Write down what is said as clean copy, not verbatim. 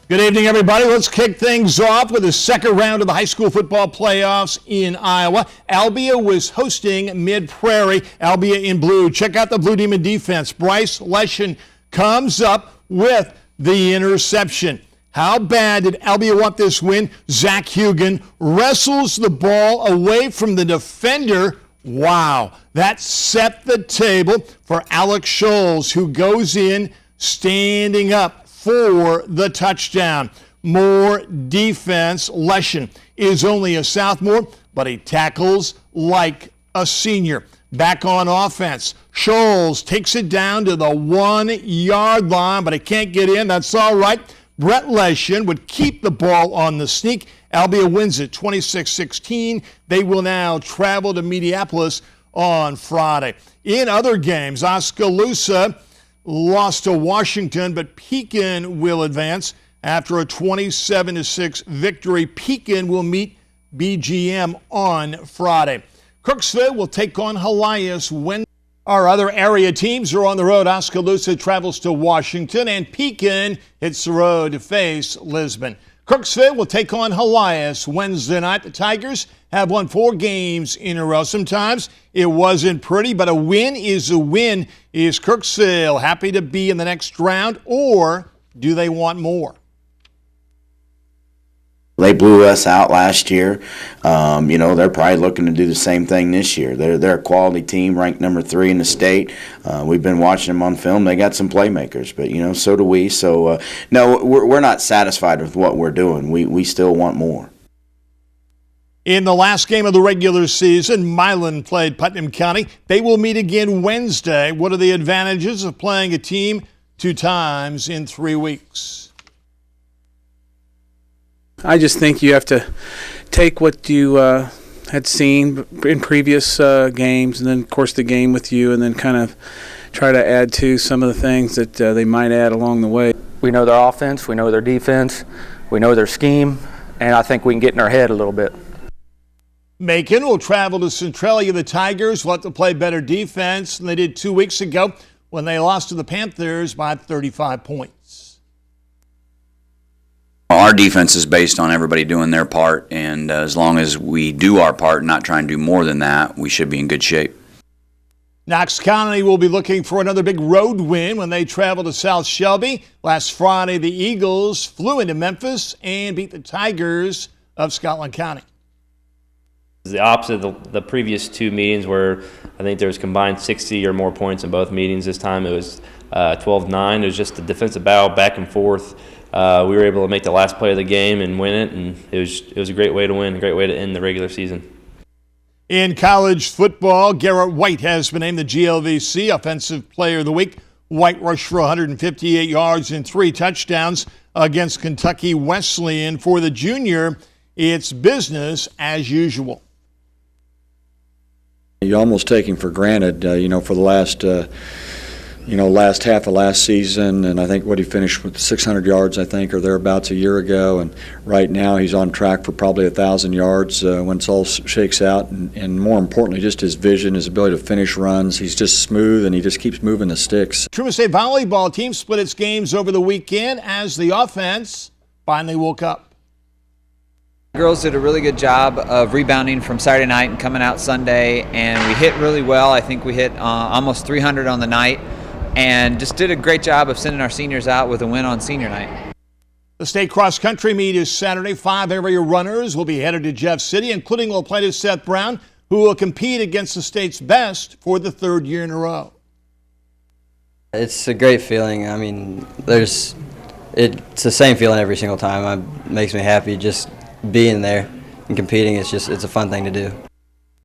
Good evening, everybody. Let's kick things off with the second round of the high school football playoffs in Iowa. Albia was hosting Mid-Prairie. Albia in blue. Check out the Blue Demon defense. Bryce Leshen comes up with the interception. How bad did Albia want this win? Zach Hugan wrestles the ball away from the defender. Wow, that set the table for Alex Scholes, who goes in standing up for the touchdown. More defense. Leshen is only a sophomore, but he tackles like a senior. Back on offense. Scholes takes it down to the 1 yard line, but it can't get in. That's all right. Brett Leshen would keep the ball on the sneak. Albia wins it 26-16. They will now travel to Minneapolis on Friday. In other games, Oskaloosa lost to Washington, but Pekin will advance after a 27-6 victory. Pekin will meet BGM on Friday. Kirksville will take on Helias Wednesday. Our other area teams are on the road. Oskaloosa travels to Washington, and Pekin hits the road to face Lisbon. Kirksville will take on Helias Wednesday night. The Tigers have won 4 games in a row. Sometimes it wasn't pretty, but a win is a win. Is Kirksville happy to be in the next round, or do they want more? They blew us out last year. They're probably looking to do the same thing this year. They're a quality team, ranked number 3 in the state. We've been watching them on film. They got some playmakers, but so do we. So no, we're not satisfied with what we're doing. We still want more. In the last game of the regular season, Milan played Putnam County. They will meet again Wednesday. What are the advantages of playing a team 2 times in 3 weeks? I just think you have to take what you had seen in previous games, and then, of course, the game with you, and then kind of try to add to some of the things that they might add along the way. We know their offense, we know their defense, we know their scheme, and I think we can get in our head a little bit. Macon will travel to Centralia. The Tigers will have to play better defense than they did 2 weeks ago when they lost to the Panthers by 35 points. Our defense is based on everybody doing their part, and as long as we do our part and not try and do more than that, we should be in good shape. Knox County will be looking for another big road win when they travel to South Shelby. Last Friday, the Eagles flew into Memphis and beat the Tigers of Scotland County. It's the opposite of the previous 2 meetings, where I think there was combined 60 or more points in both meetings. This time it was 12-9. It was just a defensive battle back and forth. We were able to make the last play of the game and win it, and it was a great way to win, a great way to end the regular season. In college football, Garrett White has been named the GLVC Offensive Player of the Week. White rushed for 158 yards and 3 touchdowns against Kentucky Wesleyan. For the junior, it's business as usual. You almost take him for granted, for the last last half of last season, and I think what he finished with 600 yards, I think, or thereabouts a year ago, and right now he's on track for probably 1,000 yards when it all shakes out, and more importantly, just his vision, his ability to finish runs. He's just smooth, and he just keeps moving the sticks. Truman State volleyball team split its games over the weekend as the offense finally woke up. The girls did a really good job of rebounding from Saturday night and coming out Sunday, and we hit really well. I think we hit almost 300 on the night, and just did a great job of sending our seniors out with a win on senior night. The state cross-country meet is Saturday. 5 area runners will be headed to Jeff City, including Laplace's Seth Brown, who will compete against the state's best for the 3rd year in a row. It's a great feeling. I mean, it's the same feeling every single time. It makes me happy just being there and competing. It's a fun thing to do.